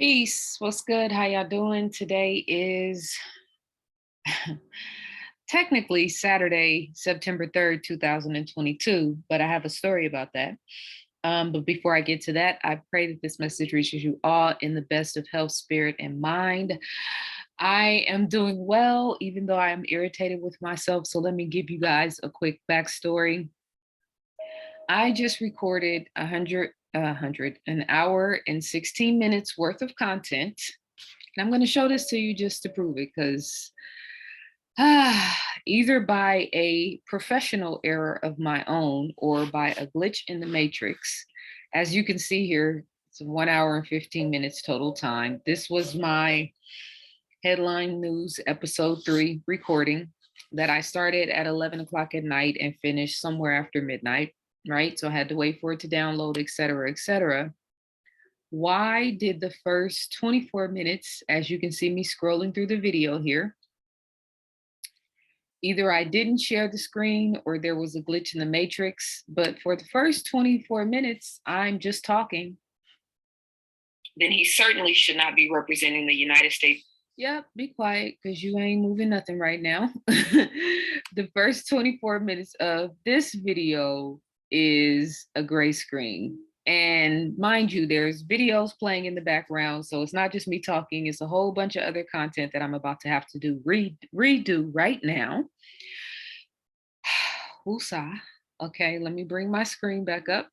Peace. What's good? How y'all doing? Today is technically Saturday, September 3rd, 2022, but I have a story about that. But before I get to that, I pray that this message reaches you all in the best of health, spirit, and mind. I am doing well, even though I am irritated with myself. So let me give you guys a quick backstory. I just recorded an hour and 16 minutes worth of content. And I'm going to show this to you just to prove it because either by a professional error of my own or by a glitch in the matrix, as you can see here, it's 1 hour and 15 minutes total time. This was my headline news episode 3 recording that I started at 11 o'clock at night and finished somewhere after midnight, right? So I had to wait for it to download, et cetera, et cetera. Why did the first 24 minutes, as you can see me scrolling through the video here, either I didn't share the screen or there was a glitch in the matrix, but for the first 24 minutes, I'm just talking. Then he certainly should not be representing the United States. Yep, be quiet because you ain't moving nothing right now. The first 24 minutes of this video is a gray screen. And mind you, there's videos playing in the background. So it's not just me talking, it's a whole bunch of other content that I'm about to have to redo right now. Woosah. Okay, let me bring my screen back up.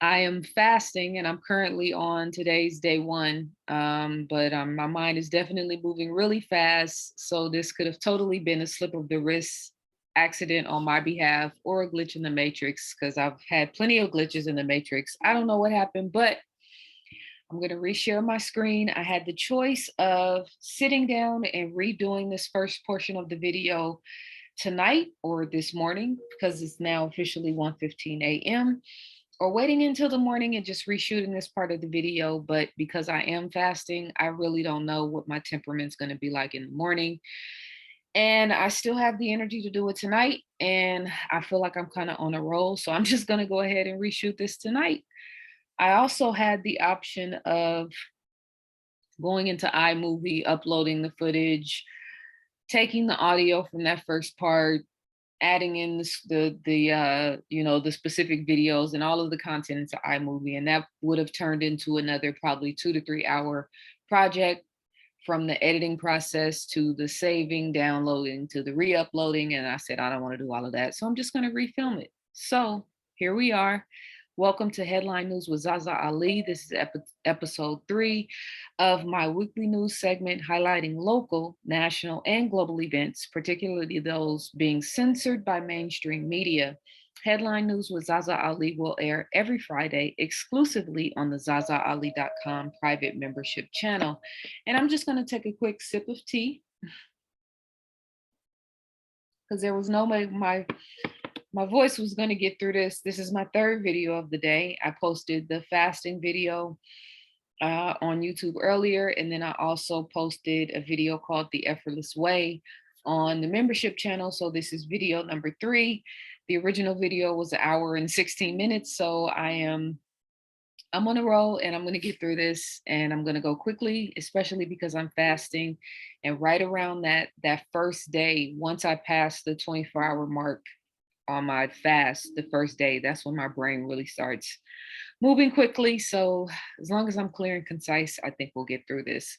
I am fasting and I'm currently on today's day 1, but my mind is definitely moving really fast. So this could have totally been a slip of the wrist accident on my behalf or a glitch in the matrix because I've had plenty of glitches in the matrix. I don't know what happened, but I'm going to reshare my screen. I had the choice of sitting down and redoing this first portion of the video tonight or this morning because it's now officially 1:15 a.m. or waiting until the morning and just reshooting this part of the video. But because I am fasting, I really don't know what my temperament's going to be like in the morning. And I still have the energy to do it tonight. And I feel like I'm kind of on a roll. So I'm just going to go ahead and reshoot this tonight. I also had the option of going into iMovie, uploading the footage, taking the audio from that first part, adding in the specific videos and all of the content into iMovie, and that would have turned into another probably 2 to 3 hour project, from the editing process to the saving, downloading to the re-uploading. And I said I don't want to do all of that, so I'm just going to refilm it. So here we are. Welcome to Headline News with ZaZaAli. This is episode 3 of my weekly news segment highlighting local, national, and global events, particularly those being censored by mainstream media. Headline News with ZaZaAli will air every Friday exclusively on the ZaZaAli.com private membership channel. And I'm just going to take a quick sip of tea because there was no way my voice was going to get through this. This is my 3rd video of the day. I posted the fasting video on YouTube earlier, and then I also posted a video called The Effortless Way on the membership channel. So this is video number 3. The original video was 1 hour and 16 minutes. So I'm on a roll and I'm going to get through this, and I'm going to go quickly, especially because I'm fasting. And right around that first day, once I pass the 24-hour mark on my fast, the first day, that's when my brain really starts moving quickly. So as long as I'm clear and concise, I think we'll get through this.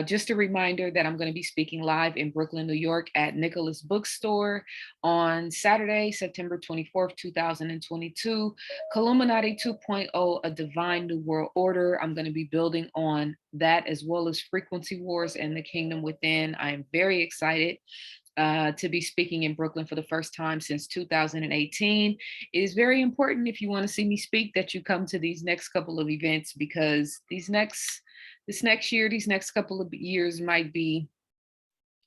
Just a reminder that I'm going to be speaking live in Brooklyn, New York at Nicholas Bookstore on Saturday, September 24th, 2022. Illuminati 2.0, A Divine New World Order. I'm going to be building on that, as well as Frequency Wars and the Kingdom Within. I am very excited to be speaking in Brooklyn for the first time since 2018. It is very important, if you want to see me speak, that you come to these next couple of events, because this next year, these next couple of years might be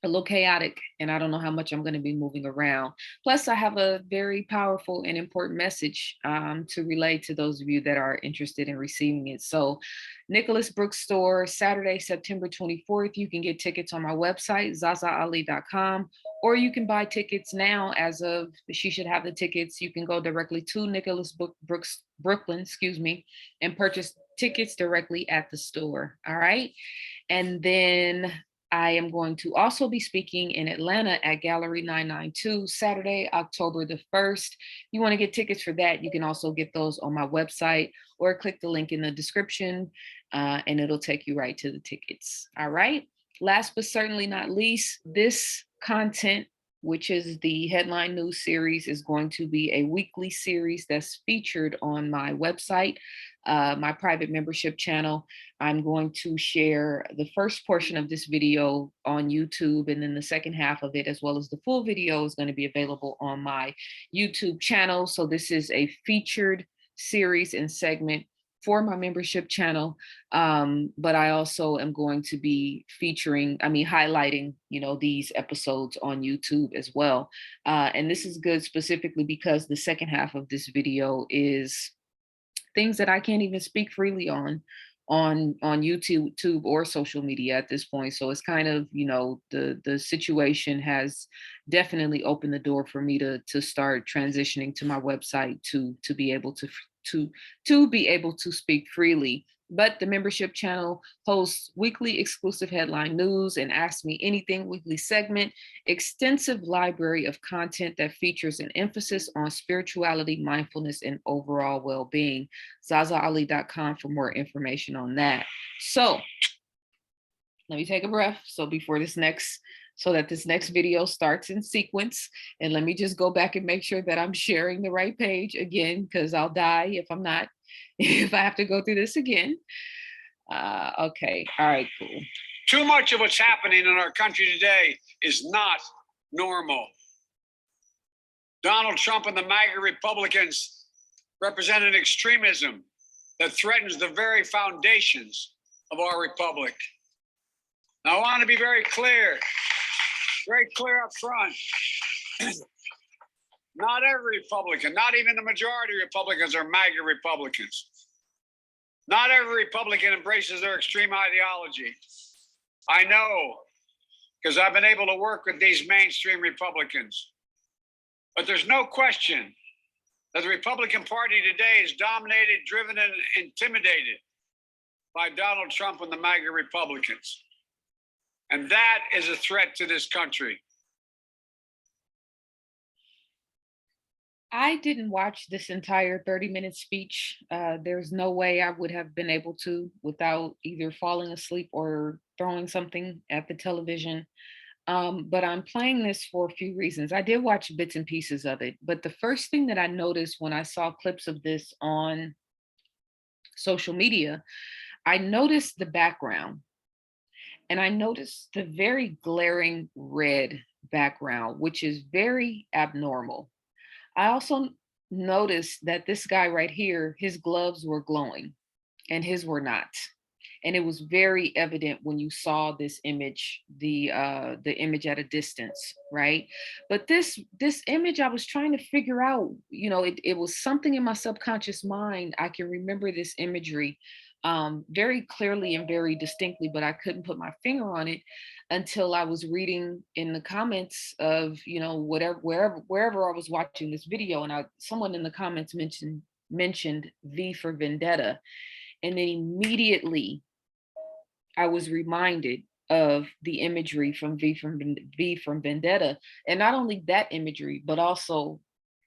a little chaotic, and I don't know how much I'm going to be moving around. Plus, I have a very powerful and important message to relay to those of you that are interested in receiving it. So, Nicholas Brooks Store, Saturday, September 24th. You can get tickets on my website, ZaZaAli.com, or you can buy tickets now. As of, she should have the tickets. You can go directly to Nicholas Brooks, Brooklyn, excuse me, and purchase tickets directly at the store. All right. And then I am going to also be speaking in Atlanta at Gallery 992 Saturday, October the 1st. You want to get tickets for that, you can also get those on my website or click the link in the description and it'll take you right to the tickets. All right. Last but certainly not least, this content, which is the headline news series, is going to be a weekly series that's featured on my website, my private membership channel. I'm going to share the first portion of this video on YouTube, and then the second half of it, as well as the full video, is going to be available on my YouTube channel. So this is a featured series and segment for my membership channel. But I also am going to be highlighting, these episodes on YouTube as well. And this is good specifically because the second half of this video is things that I can't even speak freely on YouTube or social media at this point. So it's kind of, the situation has definitely opened the door for me to start transitioning to my website to be able to be able to speak freely. But the membership channel hosts weekly exclusive headline news and Ask Me Anything weekly segment, extensive library of content that features an emphasis on spirituality, mindfulness, and overall well-being. ZaZaAli.com for more information on that. So let me take a breath. So that this next video starts in sequence. And let me just go back and make sure that I'm sharing the right page again, because I'll die if I'm not, if I have to go through this again. Okay, all right, cool. Too much of what's happening in our country today is not normal. Donald Trump and the MAGA Republicans represent an extremism that threatens the very foundations of our republic. Now, I want to be very clear up front. Not every Republican, not even the majority of Republicans are MAGA Republicans. Not every Republican embraces their extreme ideology. I know, because I've been able to work with these mainstream Republicans. But there's no question that the Republican Party today is dominated, driven, and intimidated by Donald Trump and the MAGA Republicans. And that is a threat to this country. I didn't watch this entire 30-minute speech. There's no way I would have been able to without either falling asleep or throwing something at the television. But I'm playing this for a few reasons. I did watch bits and pieces of it, but the first thing that I noticed when I saw clips of this on social media, I noticed the background. And I noticed the very glaring red background, which is very abnormal. I also noticed that this guy right here, his gloves were glowing and his were not. And it was very evident when you saw this image, the image at a distance, right? But this image, I was trying to figure out, it was something in my subconscious mind. I can remember this imagery very clearly and very distinctly, but I couldn't put my finger on it until I was reading in the comments of, wherever I was watching this video, and someone in the comments mentioned V for Vendetta, and then immediately I was reminded of the imagery from V from Vendetta, and not only that imagery, but also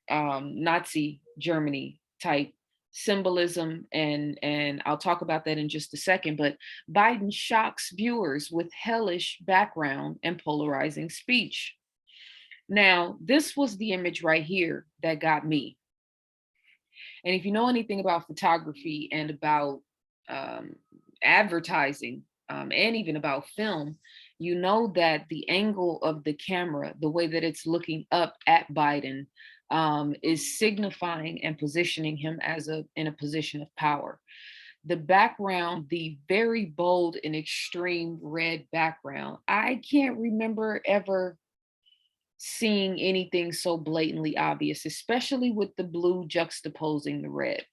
Nazi Germany type symbolism, and I'll talk about that in just a second. But Biden shocks viewers with hellish background and polarizing speech. Now, this was the image right here that got me. And if you know anything about photography and about advertising, and even about film, you know that the angle of the camera, the way that it's looking up at Biden, is signifying and positioning him in a position of power. The background, the very bold and extreme red background. I can't remember ever seeing anything so blatantly obvious, especially with the blue juxtaposing the red.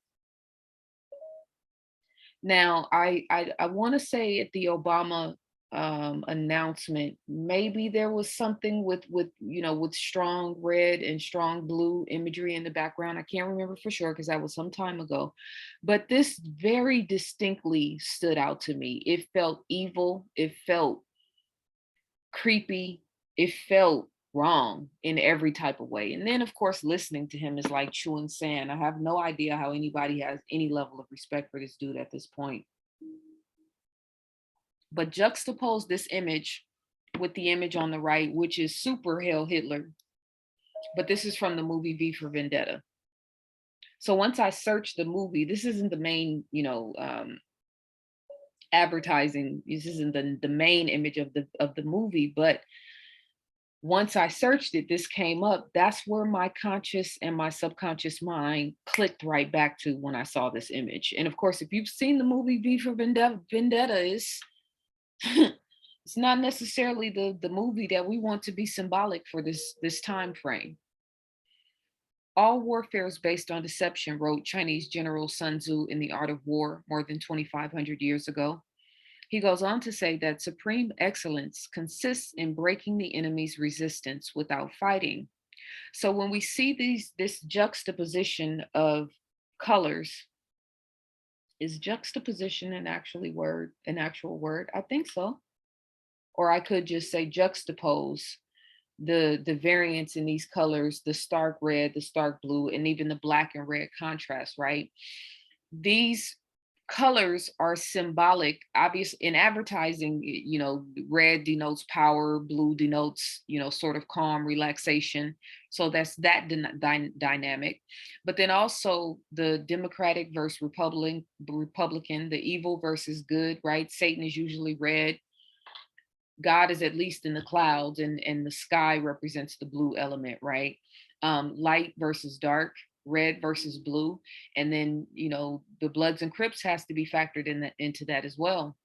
Now, I want to say at the Obama announcement, maybe there was something with with strong red and strong blue imagery in the background. I can't remember for sure because that was some time ago, but this very distinctly stood out to me. It felt evil. It felt creepy. It felt wrong in every type of way. And then, of course, listening to him is like chewing sand. I have no idea how anybody has any level of respect for this dude at this point. But juxtapose this image with the image on the right, which is super Hail Hitler. But this is from the movie V for Vendetta. So once I searched the movie, this isn't the main, advertising. This isn't the main image of the movie, but once I searched it, this came up. That's where my conscious and my subconscious mind clicked right back to when I saw this image. And of course, if you've seen the movie V for Vendetta is it's not necessarily the movie that we want to be symbolic for this time frame. All warfare is based on deception, wrote Chinese General Sun Tzu in The Art of War more than 2,500 years ago. He goes on to say that supreme excellence consists in breaking the enemy's resistance without fighting. So when we see this juxtaposition of colors, is juxtaposition an actual word? I think so. Or I could just say juxtapose the variance in these colors, the stark red, the stark blue, and even the black and red contrast, right? These colors are symbolic. Obviously in advertising, red denotes power, blue denotes, sort of calm relaxation. So that's that dynamic. But then also the Democratic versus Republican, the evil versus good, right? Satan is usually red. God is at least in the clouds, and the sky represents the blue element, right? Light versus dark, red versus blue, and then the Bloods and Crips has to be factored into that as well.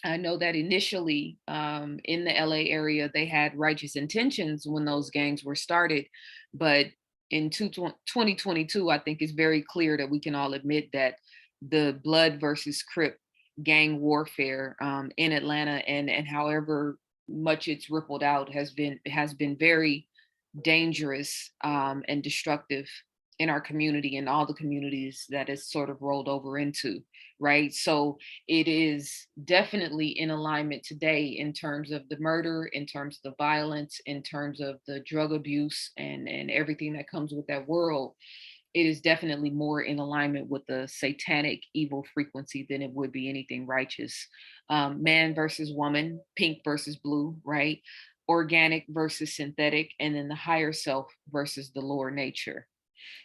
I know that initially in the LA area they had righteous intentions when those gangs were started, but in 2022, I think it's very clear that we can all admit that the Blood versus Crip gang warfare in Atlanta and however much it's rippled out has been very dangerous and destructive in our community and all the communities that it's sort of rolled over into, right? So it is definitely in alignment today in terms of the murder, in terms of the violence, in terms of the drug abuse and everything that comes with that world. It is definitely more in alignment with the satanic evil frequency than it would be anything righteous. Man versus woman, pink versus blue, right? Organic versus synthetic, and then the higher self versus the lower nature.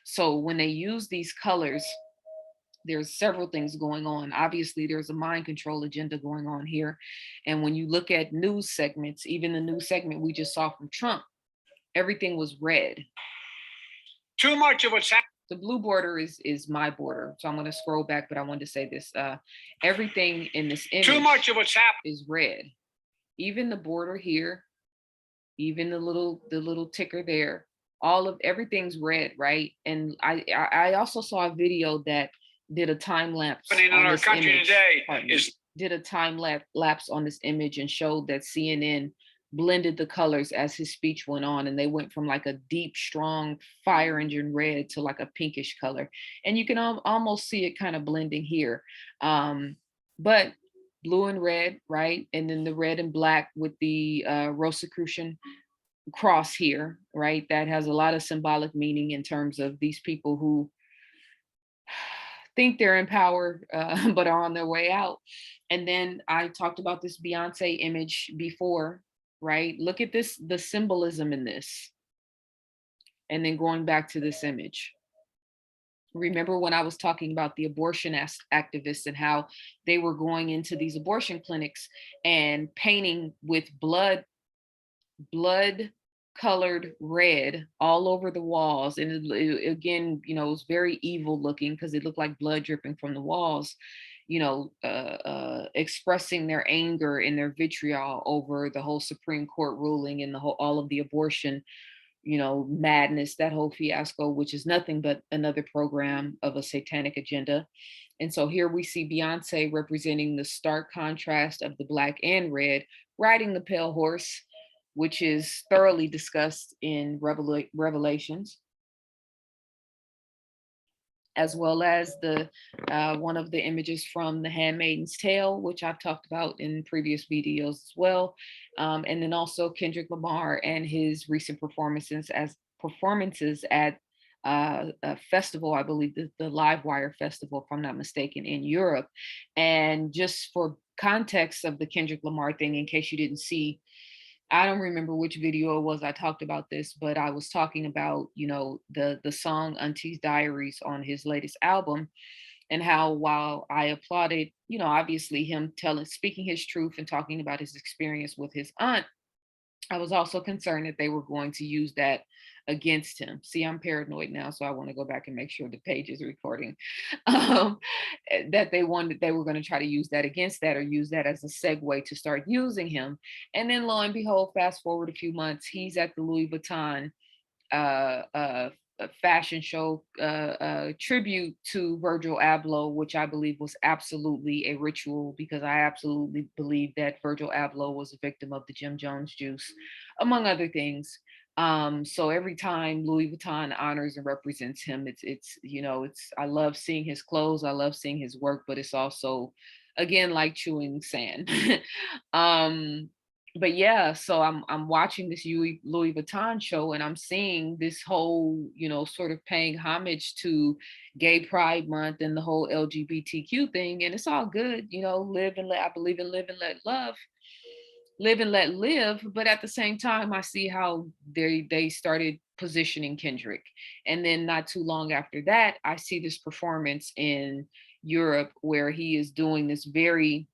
So when they use these colors, there's several things going on. Obviously, there's a mind control agenda going on here. And when you look at news segments, even the news segment we just saw from Trump, everything was red. Too much of what's happening. The blue border is my border. So I'm going to scroll back, but I wanted to say this. Everything in this image Too much of what's happening is red. Even the border here, even the little ticker there, all of everything's red, right? And I also saw a video that did a time lapse in on our this country image. today Did a time lapse on this image and showed that CNN blended the colors as his speech went on, and they went from like a deep strong fire engine red to like a pinkish color, and you can almost see it kind of blending here, but blue and red, right? And then the red and black with the Rosicrucian cross here, right? That has a lot of symbolic meaning in terms of these people who think they're in power, but are on their way out. And then I talked about this Beyonce image before, right? Look at this, the symbolism in this. And then going back to this image. Remember when I was talking about the abortion activists and how they were going into these abortion clinics and painting with blood colored red all over the walls. And again, you know, it was very evil looking because it looked like blood dripping from the walls, you know, expressing their anger and their vitriol over the whole Supreme Court ruling and the whole, all of the abortion, you know, madness, that whole fiasco, which is nothing but another program of a satanic agenda. And so here we see Beyonce representing the stark contrast of the black and red, riding the pale horse, which is thoroughly discussed in Revelations, as well as the one of the images from The Handmaid's Tale, which I've talked about in previous videos as well, and then also Kendrick Lamar and his recent performances at a festival, I believe the Live Wire Festival, if I'm not mistaken, in Europe. And just for context of the Kendrick Lamar thing, in case you didn't see, I don't remember which video it was I talked about this, but I was talking about, you know, the song Auntie's Diaries on his latest album, and how while I applauded, you know, obviously him telling speaking his truth and talking about his experience with his aunt, I was also concerned that they were going to use that against him. See, I'm paranoid now, so I want to go back and make sure the page is recording. Um, that they were going to try to use that against that, or use that as a segue to start using him. And then lo and behold, fast forward a few months, he's at the Louis Vuitton uh, uh, fashion show tribute to Virgil Abloh, which I believe was absolutely a ritual, because I absolutely believe that Virgil Abloh was a victim of the Jim Jones juice, among other things. So every time Louis Vuitton honors and represents him, it's you know, it's, I love seeing his clothes, I love seeing his work, but it's also, again, like chewing sand. um but yeah, so I'm watching this Louis Vuitton show, and I'm seeing this whole, you know, sort of paying homage to Gay Pride Month and the whole LGBTQ thing, and it's all good, you know, live and let, I believe in live and let love, live and let live. But at the same time, I see how they started positioning Kendrick, and then not too long after that, I see this performance in Europe where he is doing this very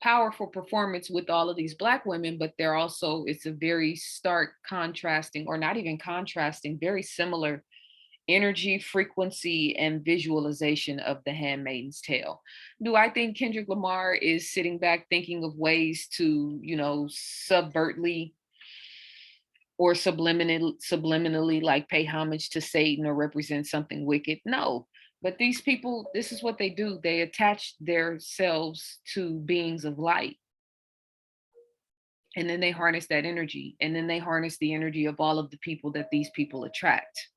powerful performance with all of these black women, but they're also, it's a very stark contrasting, or not even contrasting, very similar energy, frequency, and visualization of The Handmaid's Tale. Do I think Kendrick Lamar is sitting back thinking of ways to, you know, subvertly or subliminally like pay homage to Satan or represent something wicked? No. But these people, this is what they do. They attach themselves to beings of light, and then they harness that energy, and then they harness the energy of all of the people that these people attract.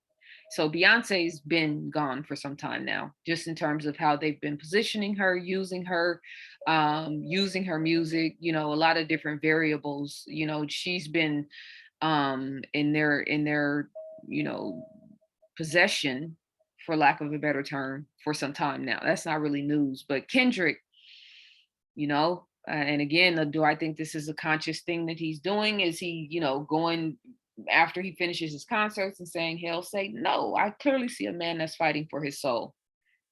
So Beyonce's been gone for some time now, just in terms of how they've been positioning her, using her music, you know, a lot of different variables. You know, she's been in their, you know, possession, for lack of a better term, for some time now. That's not really news. But Kendrick, you know, and again, do I think this is a conscious thing that he's doing? Is he, you know, going after he finishes his concerts and saying hail Satan? No, I clearly see a man that's fighting for his soul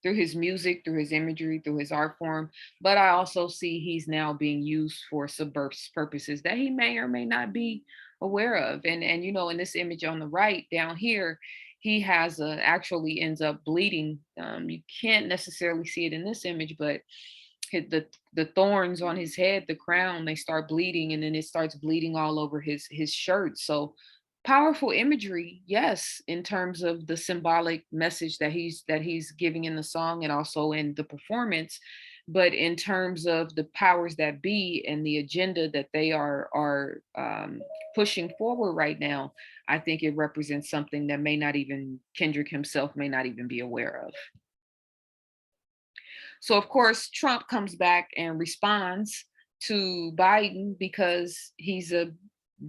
through his music, through his imagery, through his art form. But I also see he's now being used for subversive purposes that he may or may not be aware of. And you know, in this image on the right down here, he has actually ends up bleeding. You can't necessarily see it in this image, but the thorns on his head, the crown, they start bleeding, and then it starts bleeding all over his shirt. So powerful imagery, yes, in terms of the symbolic message that he's giving in the song and also in the performance. But in terms of the powers that be and the agenda that they are pushing forward right now, I think it represents something that may not even Kendrick himself may not even be aware of. So of course, Trump comes back and responds to Biden because he's a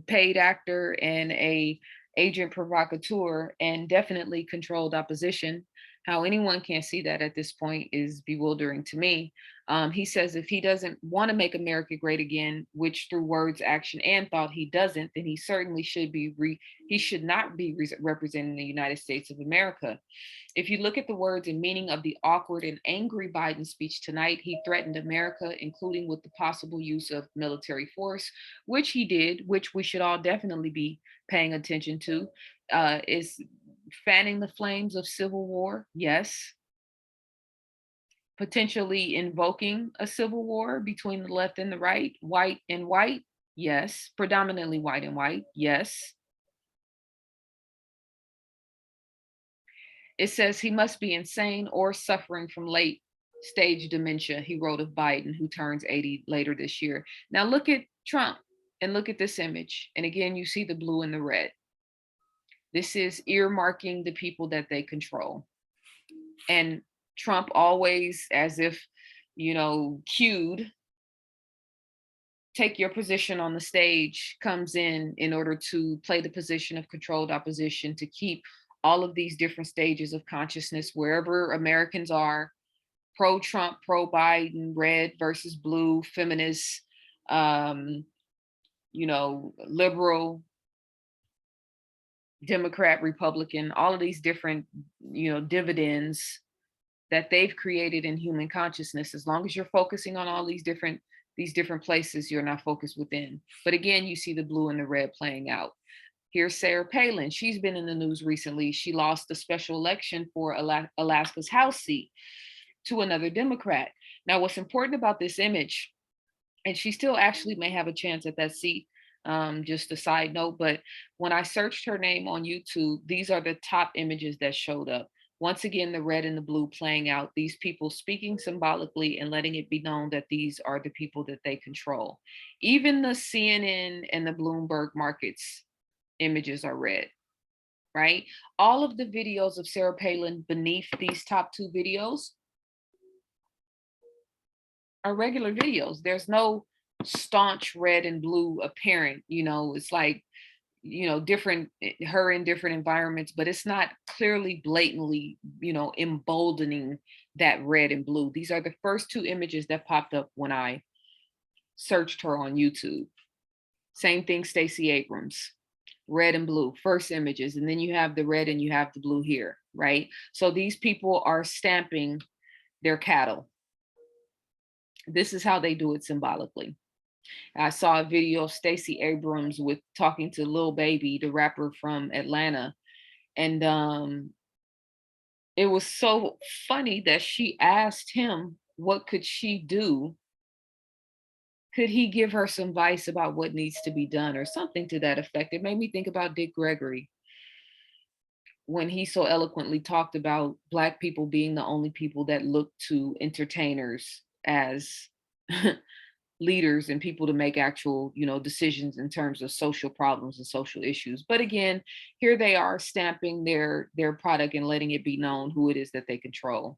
paid actor and a agent provocateur and definitely controlled opposition. How anyone can't see that at this point is bewildering to me. He says if he doesn't want to make America great again, which through words, action, and thought he doesn't, then he certainly should be he should not be representing the United States of America. If you look at the words and meaning of the awkward and angry Biden speech tonight, he threatened America, including with the possible use of military force, which he did, which we should all definitely be paying attention to. Is fanning the flames of civil war? Yes. Potentially invoking a civil war between the left and the right, white and white? Yes. Predominantly white and white? Yes. It says he must be insane or suffering from late stage dementia, he wrote of Biden, who turns 80 later this year. Now look at Trump and look at this image. And again, you see the blue and the red. This is earmarking the people that they control. And Trump always, as if, cued, take your position on the stage, comes in order to play the position of controlled opposition, to keep all of these different stages of consciousness wherever Americans are, pro Trump, pro Biden, red versus blue, feminists, liberal, Democrat, Republican, all of these different, dividends that they've created in human consciousness. As long as you're focusing on all these different places, you're not focused within. But again, you see the blue and the red playing out. Here's Sarah Palin. She's been in the news recently. She lost the special election for Alaska's House seat to another Democrat. Now, what's important about this image, and she still actually may have a chance at that seat, just a side note, but when I searched her name on YouTube, these are the top images that showed up. Once again, the red and the blue playing out, these people speaking symbolically and letting it be known that these are the people that they control. Even the CNN and the Bloomberg markets images are red, right? All of the videos of Sarah Palin beneath these top two videos are regular videos. There's no staunch red and blue apparent, it's like, different, her in different environments, but it's not clearly blatantly, emboldening that red and blue. These are the first two images that popped up when I searched her on YouTube. Same thing, Stacey Abrams, red and blue, first images. And then you have the red and you have the blue here, right? So these people are stamping their cattle. This is how they do it symbolically. I saw a video of Stacey Abrams with talking to Lil Baby, the rapper from Atlanta. And it was so funny that she asked him, what could she do? Could he give her some advice about what needs to be done or something to that effect? It made me think about Dick Gregory when he so eloquently talked about Black people being the only people that look to entertainers as leaders and people to make actual, decisions in terms of social problems and social issues. But again, here they are stamping their product and letting it be known who it is that they control.